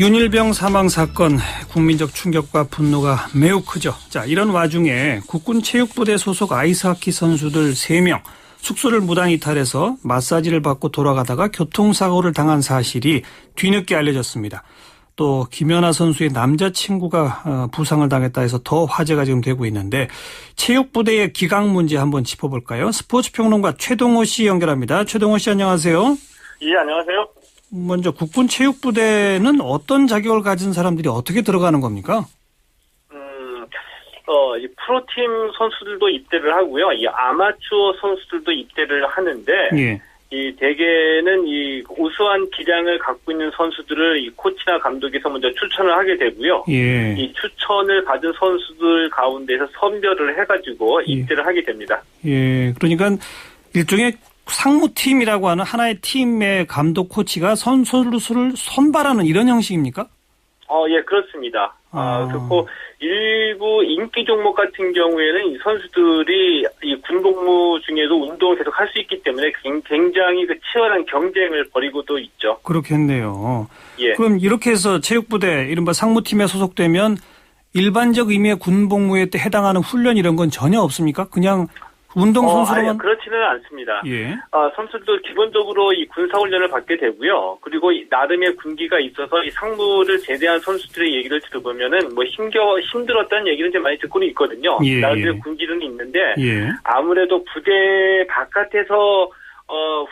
윤일병 사망 사건, 국민적 충격과 분노가 매우 크죠. 자, 이런 와중에 국군 체육부대 소속 아이스하키 선수들 3명 숙소를 무단 이탈해서 마사지를 받고 돌아가다가 교통사고를 당한 사실이 뒤늦게 알려졌습니다. 또 김연아 선수의 남자친구가 부상을 당했다 해서 더 화제가 지금 되고 있는데, 체육부대의 기강 문제 한번 짚어볼까요? 스포츠평론가 최동호 씨 연결합니다. 최동호 씨, 안녕하세요. 예, 안녕하세요. 먼저 국군 체육부대는 어떤 자격을 가진 사람들이 어떻게 들어가는 겁니까? 이 프로팀 선수들도 입대를 하고요. 이 아마추어 선수들도 입대를 하는데, 예. 이 대개는 이 우수한 기량을 갖고 있는 선수들을 이 코치나 감독에서 먼저 추천을 하게 되고요. 예. 이 추천을 받은 선수들 가운데서 선별을 해가지고 입대를 하게 됩니다. 예. 그러니까 일종의 상무팀이라고 하는 하나의 팀의 감독 코치가 선수를 선발하는 이런 형식입니까? 예, 그렇습니다. 그리고 일부 인기 종목 같은 경우에는 이 선수들이 이 군복무 중에도 운동을 계속 할 수 있기 때문에 굉장히 치열한 경쟁을 벌이고도 있죠. 그렇겠네요. 예. 그럼 이렇게 해서 체육부대, 이른바 상무팀에 소속되면 일반적 의미의 군복무에 해당하는 훈련 이런 건 전혀 없습니까? 그냥 운동선수로만? 그렇지는 않습니다. 예. 선수들도 기본적으로 이 군사훈련을 받게 되고요. 그리고 나름의 군기가 있어서 이 상무를 제대한 선수들의 얘기를 들어보면은 뭐 힘들었다는 얘기는 좀 많이 듣고는 있거든요. 예. 나름의 군기는 있는데, 예. 아무래도 부대 바깥에서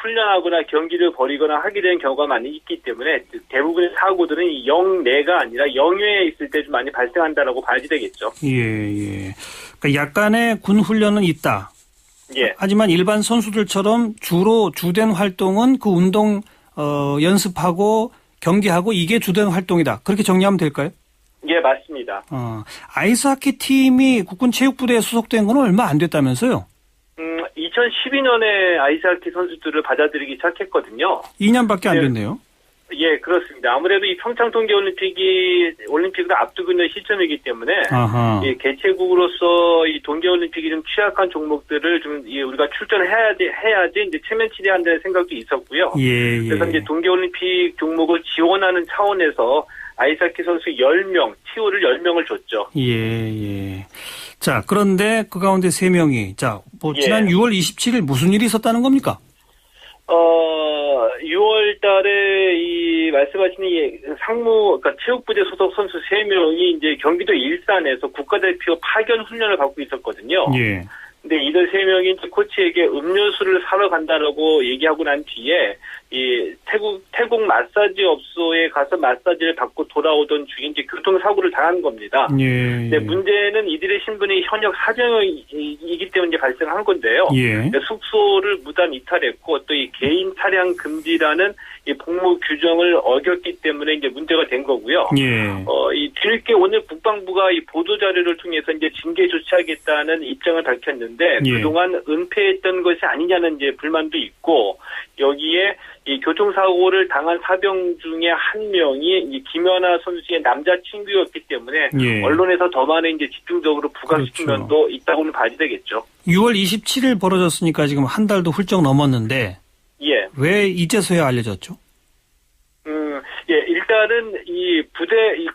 훈련하거나 경기를 벌이거나 하게 되는 경우가 많이 있기 때문에 대부분의 사고들은 영내가 아니라 영외에 있을 때 좀 많이 발생한다라고 봐야지 되겠죠. 예. 그러니까 약간의 군 훈련은 있다. 예. 하지만 일반 선수들처럼 주로 주된 활동은 그 운동 연습하고 경기하고 이게 주된 활동이다. 그렇게 정리하면 될까요? 예, 맞습니다. 아이스하키 팀이 국군 체육부대에 소속된 건 얼마 안 됐다면서요? 2012년에 아이스하키 선수들을 받아들이기 시작했거든요. 2년밖에 안 됐네요. 예, 그렇습니다. 아무래도 이 평창 올림픽을 앞두고 있는 시점이기 때문에, 예, 개최국으로서 이 동계올림픽이 좀 취약한 종목들을 좀 우리가 해야지 이제 체면 치레한다는 생각도 있었고요. 예. 그래서 이제 동계올림픽 종목을 지원하는 차원에서 아이스하키 선수 10명, 티오를 10명을 줬죠. 예. 자, 그런데 그 가운데 3명이, 지난 6월 27일 무슨 일이 있었다는 겁니까? 6월 달에 이 말씀하신 그러니까 체육부대 소속 선수 3명이 이제 경기도 일산에서 국가대표 파견 훈련을 받고 있었거든요. 예. 근데 이들 3명이 이제 코치에게 음료수를 사러 간다라고 얘기하고 난 뒤에 이 태국 마사지 업소에 가서 마사지를 받고 돌아오던 중에 이제 교통사고를 당한 겁니다. 예. 근데 문제는 이들의 신분이 현역 사병이기 때문에 이제 발생한 건데요. 예. 숙소를 무단 이탈했고 또 이 개인 차량 금지라는 이 복무 규정을 어겼기 때문에 이제 문제가 된 거고요. 예. 이 뒤늦게 오늘 국방부가 이 보도 자료를 통해서 이제 징계 조치하겠다는 입장을 밝혔는데, 예. 그동안 은폐했던 것이 아니냐는 이제 불만도 있고, 여기에 이 교통사고를 당한 사병 중에 한 명이 이 김연아 선수의 남자친구였기 때문에, 예. 언론에서 더 많은 이제 집중적으로 부각시킨 그렇죠. 면도 있다고는 봐야 되겠죠. 6월 27일 벌어졌으니까 지금 한 달도 훌쩍 넘었는데, 예. 왜 이제서야 알려졌죠? 예, 일단은 이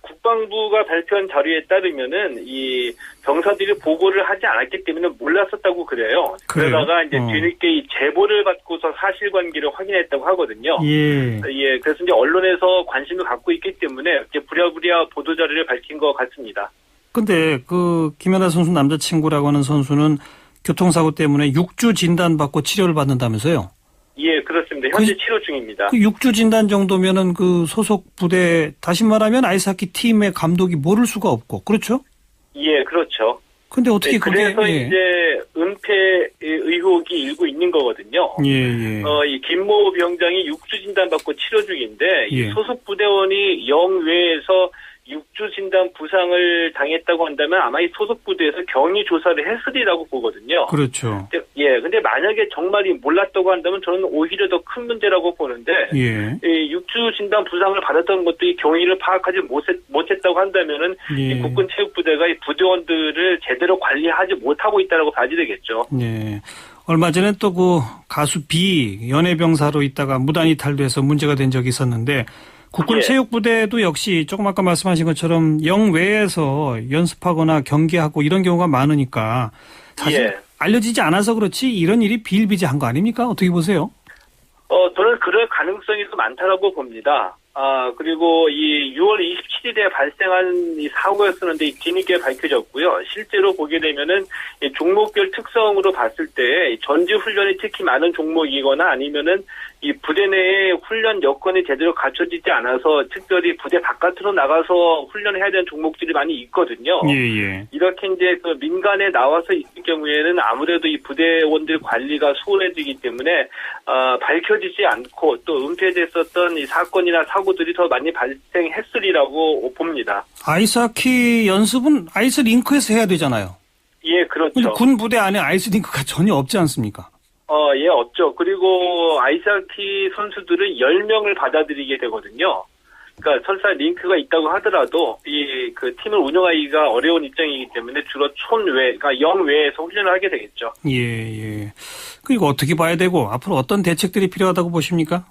국방부가 발표한 자료에 따르면은 이 병사들이 보고를 하지 않았기 때문에 몰랐었다고 그래요. 그러다가 이제 뒤늦게 이 제보를 받고서 사실관계를 확인했다고 하거든요. 예. 그래서 이제 언론에서 관심을 갖고 있기 때문에 이제 부랴부랴 보도 자료를 밝힌 것 같습니다. 근데 그 김연아 선수 남자친구라고 하는 선수는 교통사고 때문에 6주 진단받고 치료를 받는다면서요? 예, 그렇습니다. 현재 치료 중입니다. 그 6주 진단 정도면은 그 소속 부대, 다시 말하면 아이스하키 팀의 감독이 모를 수가 없고, 그렇죠? 예, 그렇죠. 근데 어떻게 그래서 이제 은폐 의혹이 일고 있는 거거든요. 예. 이 김모 병장이 6주 진단받고 치료 중인데, 예. 이 소속 부대원이 영외에서 6주 진단 부상을 당했다고 한다면 아마 이 소속 부대에서 경위 조사를 했으리라고 보거든요. 그렇죠. 근데 만약에 정말이 몰랐다고 한다면 저는 오히려 더 큰 문제라고 보는데, 예. 이 6주 진단 부상을 받았던 것도 이 경위를 파악하지 못했다고 한다면은, 예. 이 국군 체육부대가 이 부대원들을 제대로 관리하지 못하고 있다라고 봐야 되겠죠. 예. 얼마 전에 또 그 가수 B 연예병사로 있다가 무단 이탈도 해서 문제가 된 적이 있었는데, 국군 예. 체육부대도 역시 조금 아까 말씀하신 것처럼 영외에서 연습하거나 경기하고 이런 경우가 많으니까 사실 예. 알려지지 않아서 그렇지 이런 일이 비일비재한 거 아닙니까? 어떻게 보세요? 저는 그럴 가능성이 더 많다라고 봅니다. 그리고 이 6월 27일에 발생한 이 사고였었는데 뒤늦게 밝혀졌고요. 실제로 보게 되면은 이 종목별 특성으로 봤을 때 전지 훈련이 특히 많은 종목이거나 아니면은 이 부대 내에 훈련 여건이 제대로 갖춰지지 않아서 특별히 부대 바깥으로 나가서 훈련을 해야 되는 종목들이 많이 있거든요. 예. 이렇게 이제 그 민간에 나와서 있을 경우에는 아무래도 이 부대원들 관리가 소홀해지기 때문에 밝혀지지 않고 또 은폐됐었던 이 사건이나 사고들이 더 많이 발생했으리라고 봅니다. 아이스하키 연습은 아이스링크에서 해야 되잖아요. 예, 그렇죠. 근데 군 부대 안에 아이스링크가 전혀 없지 않습니까? 예, 없죠. 그리고 아이스하키 선수들은 10명을 받아들이게 되거든요. 그러니까 설사 링크가 있다고 하더라도 그 팀을 운영하기가 어려운 입장이기 때문에 주로 촌외, 그러니까 영외에서 훈련을 하게 되겠죠. 예. 그리고 어떻게 봐야 되고 앞으로 어떤 대책들이 필요하다고 보십니까?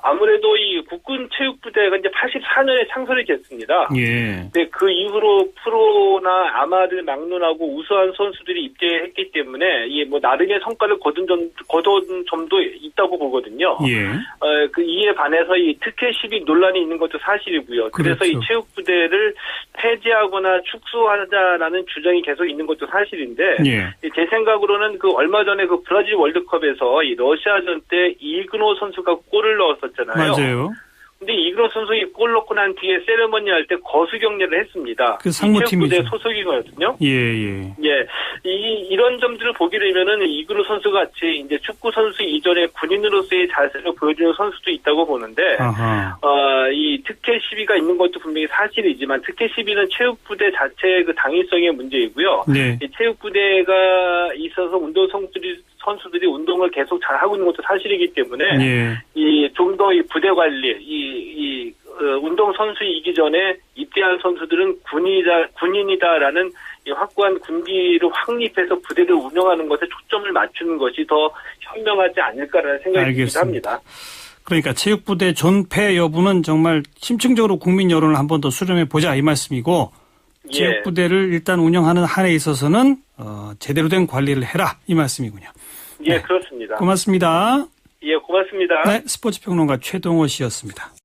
아무래도 이 국군 체육부대가 이제 84년에 창설이 됐습니다. 예. 네, 그 이후로 프로나 아마를 막론하고 우수한 선수들이 입대했기 때문에 나름의 성과를 거둔 점도 있다고 보거든요. 예. 이에 반해서 이 특혜 시비 논란이 있는 것도 사실이고요. 그래서 그렇죠. 이 체육부대를 폐지하거나 축소하자라는 주장이 계속 있는 것도 사실인데, 예. 제 생각으로는 얼마 전에 그 브라질 월드컵에서 이 러시아전 때 이그노 선수가 골을 넣었었잖아요. 맞아요. 근데 이그노 선수가 골 넣고 난 뒤에 세레머니 할 때 거수 격려를 했습니다. 그 상무팀이죠. 체육부대 소속이거든요. 예. 이런 점들을 보게 되면은 이그노 선수 같이 이제 축구 선수 이전에 군인으로서의 자세를 보여주는 선수도 있다고 보는데, 아하. 이 특혜 시비가 있는 것도 분명히 사실이지만 특혜 시비는 체육부대 자체의 그 당위성의 문제이고요. 네. 이 체육부대가 있어서 선수들이 운동을 계속 잘 하고 있는 것도 사실이기 때문에 예. 좀 더 이 부대 관리, 운동 선수이기 전에 입대한 선수들은 군인이다라는 이 확고한 군기를 확립해서 부대를 운영하는 것에 초점을 맞추는 것이 더 현명하지 않을까라는 생각이 듭니다. 합니다. 그러니까 체육부대 존폐 여부는 정말 심층적으로 국민 여론을 한 번 더 수렴해 보자 이 말씀이고, 체육부대를 일단 운영하는 한에 있어서는 제대로 된 관리를 해라 이 말씀이군요. 예, 그렇습니다. 고맙습니다. 예, 고맙습니다. 네, 스포츠평론가 최동호 씨였습니다.